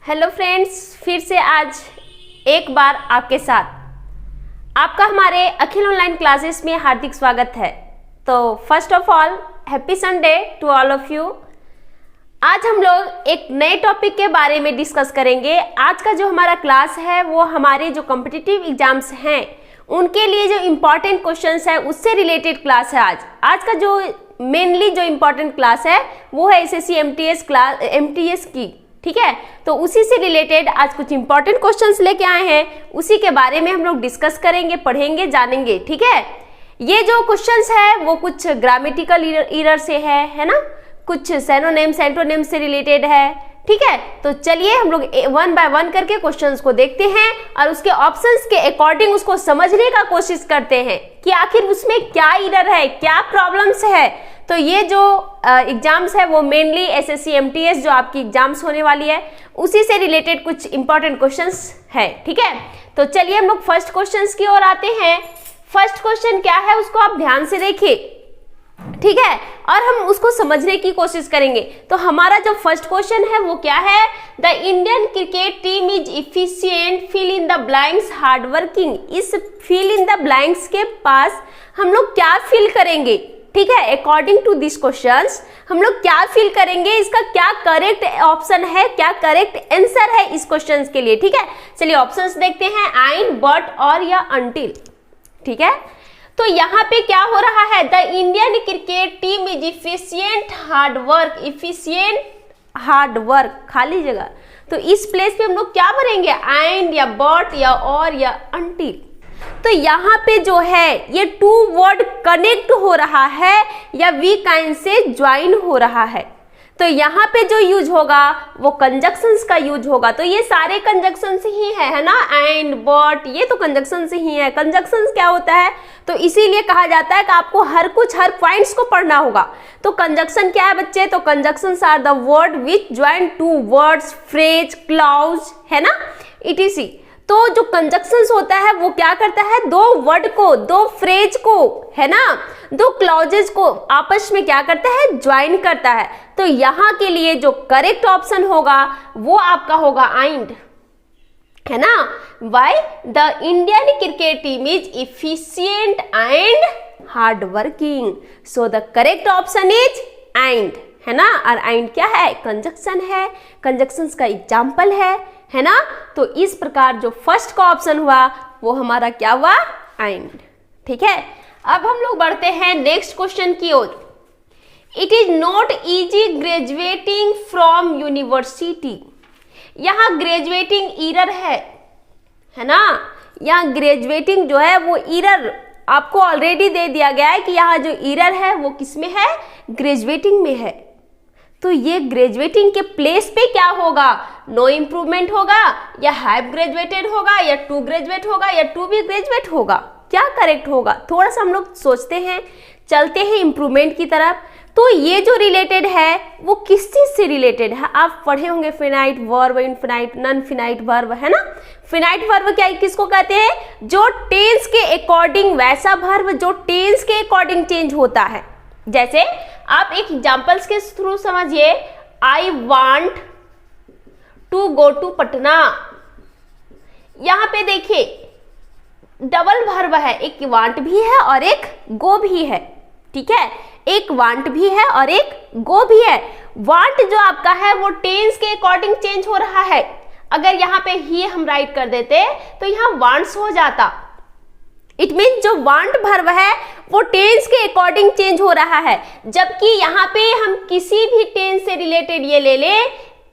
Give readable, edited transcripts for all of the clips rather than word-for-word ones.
Hello friends, फिर से आज एक बार आपके साथ आपका हमारे अखिल ऑनलाइन क्लासेस में हार्दिक स्वागत है। तो first of all happy Sunday to all of you. आज हम लोग एक नए टॉपिक के बारे में डिस्कस करेंगे। आज का जो हमारा क्लास है वो हमारे जो कॉम्पिटिटिव एग्जाम्स हैं उनके लिए जो इम्पोर्टेंट क्वेश्चंस है उससे रिलेटेड क्लास है। आज का जो मेनली जो इम्पोर्टेंट क्लास है वो है एसएससी एमटीएस की, ठीक है। तो उसी से रिलेटेड आज कुछ इंपॉर्टेंट क्वेश्चंस लेके आए हैं, उसी के बारे में हम लोग डिस्कस करेंगे, पढ़ेंगे, जानेंगे, ठीक है। ये जो क्वेश्चंस है वो कुछ ग्रामेटिकल एरर से है ना, कुछ सिनोनिम एंटोनिम से रिलेटेड है, ठीक है। तो चलिए हम लोग वन बाय वन करके क्वेश्चंस को देखते हैं और उसके ऑप्शंस के अकॉर्डिंग उसको समझने का कोशिश करते हैं कि आखिर उसमें क्या एरर है, क्या प्रॉब्लम्स है। तो ये जो एग्जाम्स है वो मेनली एसएससी एमटीएस जो आपकी एग्जाम्स होने वाली है उसी से रिलेटेड कुछ इंपॉर्टेंट क्वेश्चंस है, ठीक है। तो चलिए हम लोग फर्स्ट क्वेश्चंस की ओर आते हैं। फर्स्ट क्वेश्चन क्या है उसको आप ध्यान से देखिए, ठीक है, और हम उसको समझने की कोशिश करेंगे। तो हमारा जो फर्स्ट क्वेश्चन है वो क्या है, the Indian cricket team is efficient, fill in the blanks, hard working. इस फिल इन द ब्लैंक्स के पास हम लोग क्या फिल करेंगे, ठीक है। अकॉर्डिंग टू दिस क्वेश्चंस हम लोग क्या फिल करेंगे, इसका क्या करेक्ट ऑप्शन है, क्या करेक्ट आंसर है इस क्वेश्चंस के लिए, ठीक है। चलिए ऑप्शंस देखते हैं, आइन, बट और या अंटिल, ठीक है। तो यहाँ पे क्या हो रहा है, the Indian cricket team is efficient hard work, efficient hard work, खाली जगह। तो इस प्लेस पे हम लोग क्या भरेंगे, आइन या बट या और या अंटिल। तो यहाँ पे जो है ये टू वर्ड कनेक्ट हो रहा है या वी काइंड से ज्वाइन हो रहा है। तो यहाँ पे जो यूज होगा वो कंजक्शंस का यूज होगा। तो ये सारे कंजक्शंस ही है ना, एंड, बट, ये तो कंजक्शंस ही है। कंजक्शंस क्या होता है, तो इसीलिए कहा जाता है कि आपको हर पॉइंट्स को पढ़ना होगा। तो कंजक्शन क्या है बच्चे, तो conjunctions are the word which join two words, phrase, clause, है ना, इटीसी। तो जो कंजक्शंस होता है वो क्या करता है, दो वर्ड को, दो फ्रेज को, है ना, दो क्लॉजेज को आपस में क्या करता है, ज्वाइन करता है। तो यहाँ के लिए जो करेक्ट ऑप्शन होगा वो आपका होगा आइंड, है ना। Why, the Indian cricket team is efficient and hard working, so the correct option is आइंड, है ना। और आइंड क्या है, कंजक्शन है, कंजक्शंस का एग्जाम्पल है ना। तो इस प्रकार जो फर्स्ट का ऑप्शन हुआ वो हमारा क्या हुआ, आइंड, ठीक है। अब हम लोग बढ़ते हैं नेक्स्ट क्वेश्चन की ओर। It is not easy graduating from university. यहाँ ग्रेजुएटिंग एरर है ना। यहाँ ग्रेजुएटिंग जो है वो एरर आपको ऑलरेडी दे दिया गया है कि यहाँ जो एरर है वो किस में है, ग्रेजुएटिंग में है। तो ये ग्रेजुएटिंग के प्लेस पे क्या होगा, नो इम्प्रूवमेंट होगा या हैव ग्रेजुएटेड होगा या टू ग्रेजुएट होगा या टू बी ग्रेजुएट होगा, क्या करेक्ट होगा। थोड़ा सा हम लोग सोचते हैं, चलते हैं इम्प्रूवमेंट की तरफ। तो ये जो रिलेटेड है वो किस चीज से रिलेटेड है, आप पढ़े होंगे finite verb, infinite, non finite verb, है ना। फिनाइट वर्ब क्या किसको कहते हैं, जो टेंस के अकॉर्डिंग, वैसा वर्ब जो टेंस के अकॉर्डिंग चेंज होता है। जैसे आप एक एग्जांपल्स के थ्रू समझिए, I want to go to Patna. यहां पे देखिए डबल वर्ब है, एक वांट भी है और एक गो भी है, ठीक है। एक वांट भी है और एक गो भी है। वांट जो आपका है वो टेंस के अकॉर्डिंग चेंज हो रहा है। अगर यहाँ पे ही हम राइट कर देते तो यहाँ वांट्स हो जाता। इट मीन जो वांट वर्ब है वो टेंस के अकॉर्डिंग चेंज हो रहा है, जबकि यहाँ पे हम किसी भी टेंस से रिलेटेड ये ले ले,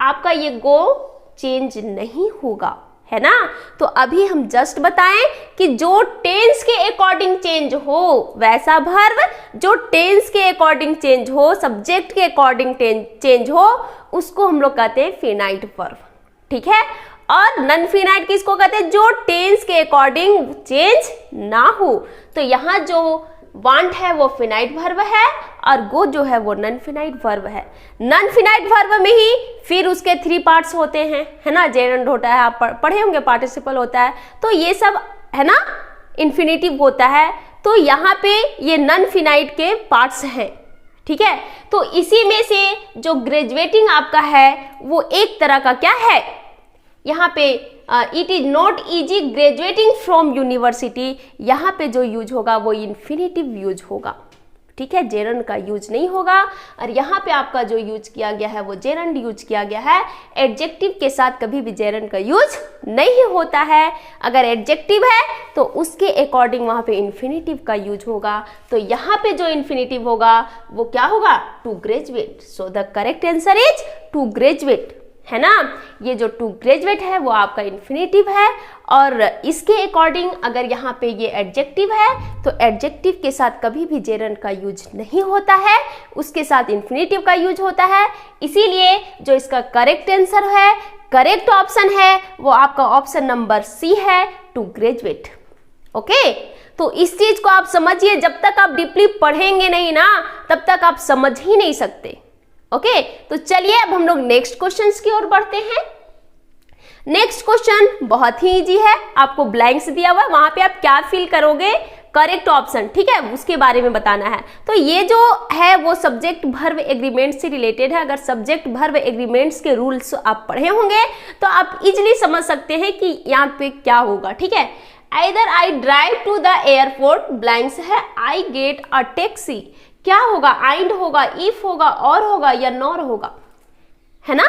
आपका ये गो चेंज नहीं होगा, है ना। तो अभी हम जस्ट बताएं कि जो टेंस के अकॉर्डिंग चेंज हो, वैसा वर्ब जो टेंस के अकॉर्डिंग चेंज हो, सब्जेक्ट के अकॉर्डिंग चेंज हो, उसको हम लोग कहते हैं फिनाइट वर्ब, ठीक है। और नॉन फिनाइट किसको कहते हैं, जो टेंस के अकॉर्डिंग चेंज ना हो। तो यहाँ जो वांट है वो फिनाइट वर्ब है और गो जो है वो नॉन फिनाइट वर्ब है। नॉन फिनाइट वर्ब में ही फिर उसके थ्री पार्ट्स होते हैं, है ना। जेरेंड होता है, आप पढ़े होंगे, पार्टिसिपल होता है, तो ये सब है ना, इन्फिनेटिव होता है। तो यहाँ पे ये नॉन फिनाइट के पार्ट्स हैं, ठीक है। तो इसी में से जो ग्रेजुएटिंग आपका है वो एक तरह का क्या है, यहाँ पे it is not easy graduating from university, यहाँ पे जो यूज होगा वो इन्फिनेटिव यूज होगा, ठीक है, जेरंड का यूज नहीं होगा। और यहाँ पे आपका जो यूज किया गया है वो जेरंड यूज किया गया है। एडजेक्टिव के साथ कभी भी जेरंड का यूज नहीं होता है। अगर एडजेक्टिव है तो उसके अकॉर्डिंग वहाँ पे इन्फिनेटिव का यूज होगा। तो यहाँ पे जो इन्फिनेटिव होगा वो क्या होगा, to graduate. So the correct answer is to graduate, है ना। ये जो टू ग्रेजुएट है वो आपका इन्फिनेटिव है। और इसके अकॉर्डिंग अगर यहाँ पे ये एडजेक्टिव है तो एडजेक्टिव के साथ कभी भी जेरंड का यूज नहीं होता है, उसके साथ इन्फिनेटिव का यूज होता है। इसीलिए जो इसका करेक्ट आंसर है, करेक्ट ऑप्शन है, वो आपका ऑप्शन नंबर सी है, टू ग्रेजुएट। ओके, तो इस चीज को आप समझिए, जब तक आप डीपली पढ़ेंगे नहीं ना तब तक आप समझ ही नहीं सकते। ओके, तो चलिए अब हम लोग नेक्स्ट क्वेश्चंस की ओर बढ़ते हैं। नेक्स्ट क्वेश्चन बहुत ही इजी है, आपको ब्लैंक्स दिया हुआ है, वहां पे आप क्या फिल करोगे, करेक्ट ऑप्शन, ठीक है, उसके बारे में बताना है। तो ये जो है वो सब्जेक्ट वर्ब एग्रीमेंट से रिलेटेड है। अगर सब्जेक्ट वर्ब एग्रीमेंट्स के रूल्स आप पढ़े होंगे तो आप इजिली समझ सकते हैं कि यहाँ पे क्या होगा, ठीक है। Either I drive to the airport, blanks है, I get a taxi, क्या होगा, आइंड होगा, इफ होगा, और होगा या नॉर होगा, है ना।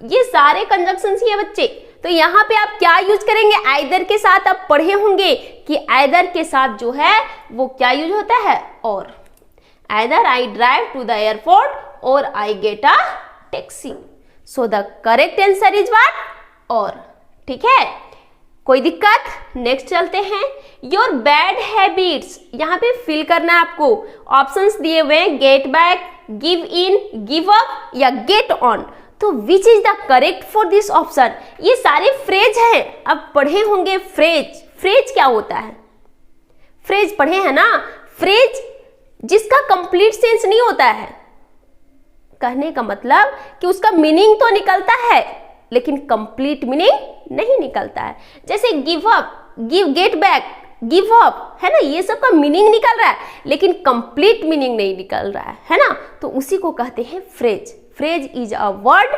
ये सारे कंजंक्शंस ही है बच्चे। तो यहाँ पे आप क्या यूज करेंगे, आइदर के साथ आप पढ़े होंगे कि आइदर के साथ जो है वो क्या यूज होता है, or. Either I drive to the airport or I get a taxi. So the correct answer is what, or, ठीक है। कोई दिक्कत, नेक्स्ट चलते हैं। योर बैड हैबिट्स, यहाँ पे फिल करना है आपको। ऑप्शंस दिए हुए हैं, get back, give in, give up या गेट ऑन। तो which is the correct for this option. ये सारे फ्रेज हैं, अब पढ़े होंगे फ्रेज। फ्रेज क्या होता है, फ्रेज पढ़े हैं ना। फ्रेज जिसका कंप्लीट सेंस नहीं होता है, कहने का मतलब कि उसका मीनिंग तो निकलता है लेकिन कंप्लीट मीनिंग नहीं निकलता है। जैसे give up, give, get back, give up, है ना, ये सब का मीनिंग निकल रहा है लेकिन कंप्लीट मीनिंग नहीं निकल रहा है ना। तो उसी को कहते हैं phrase. Phrase is a word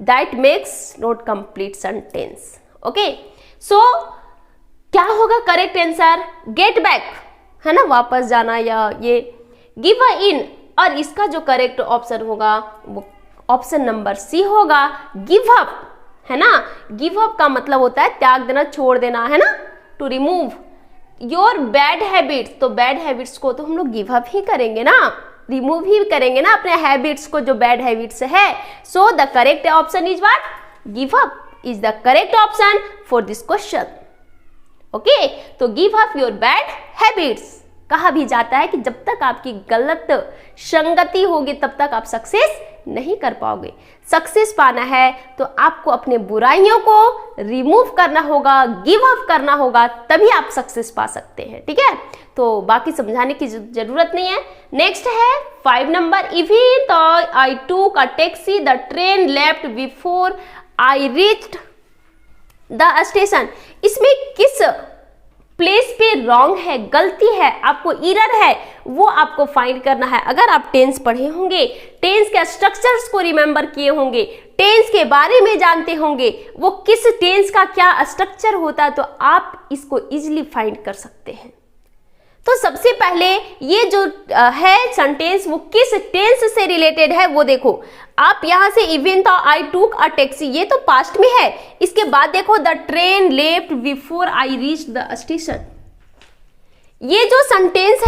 that makes not complete sentence. Okay, so क्या होगा करेक्ट आंसर, गेट बैक, है ना, वापस जाना, या ये गिव अ इन। और इसका जो करेक्ट ऑप्शन होगा वो ऑप्शन नंबर सी होगा, गिव अप, है ना। गिव अप का मतलब होता है त्याग देना, छोड़ देना, है ना, to remove your bad habits. तो बैड हैबिट्स को तो हम लोग गिव अप ही करेंगे ना, रिमूव ही करेंगे ना अपने हैबिट्स को, जो बैड हैबिट्स है। So the correct option is what, give up is the correct option for this question. Okay, तो give up your bad habits. कहा भी जाता है कि जब तक आपकी गलत संगति होगी तब तक आप सक्सेस नहीं कर पाओगे। सक्सेस पाना है तो आपको अपने बुराइयों को रिमूव करना होगा, गिव अप करना होगा, तभी आप सक्सेस पा सकते हैं, ठीक है। तो बाकी समझाने की जरूरत नहीं है। नेक्स्ट है 5 नंबर, इवन तो आई टूक a taxi the train left before I reached the station. इसमें किस प्लेस पे रॉन्ग है, गलती है, आपको एरर है, वो आपको फाइंड करना है। अगर आप टेंस पढ़े होंगे, टेंस के स्ट्रक्चर्स को रिमेंबर किए होंगे, टेंस के बारे में जानते होंगे, वो किस टेंस का क्या स्ट्रक्चर होता है, तो आप इसको इजीली फाइंड कर सकते हैं। तो सबसे पहले ये जो है सेंटेंस वो किस टेंस से रिलेटेड है वो देखो। आप यहां से इवन तो आई टूक अ टैक्सी, ये तो पास्ट में है। इसके बाद देखो the train left before I reach the station. ये जो सेंटेंस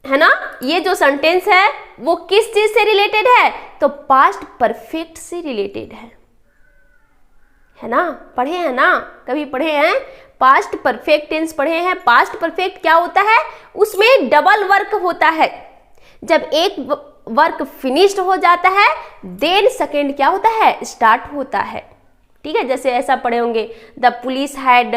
है ना, ये जो सेंटेंस है वो किस चीज से रिलेटेड है, तो पास्ट परफेक्ट से रिलेटेड है ना। पढ़े हैं ना, कभी पढ़े हैं, पास्ट परफेक्ट टेंस पढ़े हैं। पास्ट परफेक्ट क्या होता है, उसमें डबल वर्क होता है। जब एक वर्क फिनिश्ड हो जाता है देन सेकेंड क्या होता है, स्टार्ट होता है, ठीक है। जैसे ऐसा पढ़े होंगे द पुलिस हैड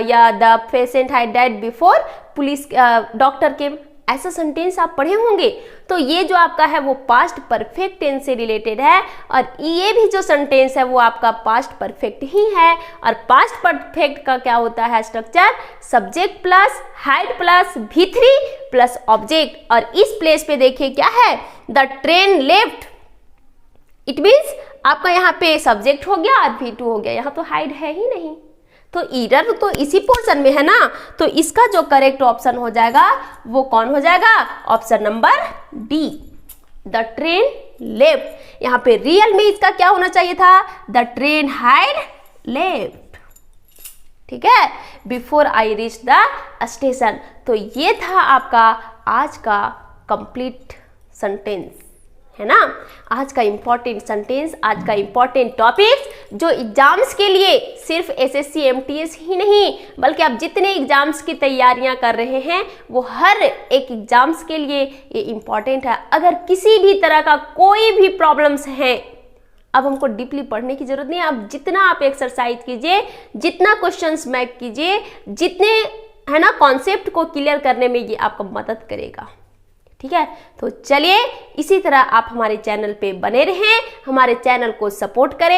या the patient had died before police doctor केम, ऐसा सेंटेंस आप पढ़े होंगे। तो ये जो आपका है वो पास्ट परफेक्ट टेंस से रिलेटेड है, और ये भी जो सेंटेंस है वो आपका पास्ट परफेक्ट ही है। और पास्ट परफेक्ट का क्या होता है structure, subject plus had plus V3 plus object. और इस प्लेस पे देखिए क्या है, the train left, it means आपका यहाँ पे सब्जेक्ट हो गया और V2 हो गया, यहाँ तो हाइड है ही नहीं, तो एरर तो इसी पोर्शन में है ना, तो इसका जो करेक्ट ऑप्शन हो जाएगा वो कौन हो जाएगा, option number D, the train left. यहाँ पे रियल में इसका क्या होना चाहिए था, द ट्रेन हाइड लेफ्ट, ठीक है, before I reach the station. तो ये था आपका आज का कंप्लीट सेंटेंस, है ना, आज का इंपॉर्टेंट सेंटेंस, आज का इंपॉर्टेंट टॉपिक जो एग्जाम्स के लिए सिर्फ एसएससी एमटीएस ही नहीं बल्कि आप जितने एग्जाम्स की तैयारियां कर रहे हैं वो हर एक एग्जाम्स के लिए ये इंपॉर्टेंट है। अगर किसी भी तरह का कोई भी प्रॉब्लम्स हैं, अब हमको डीपली पढ़ने की जरूरत नहीं है, अब जितना आप एक्सरसाइज कीजिए, जितना क्वेश्चंस मैप कीजिए, जितने है ना कॉन्सेप्ट को क्लियर करने में ये आपको मदद करेगा, ठीक है। तो चलिए इसी तरह आप हमारे चैनल पे बने रहें, हमारे चैनल को सपोर्ट करें।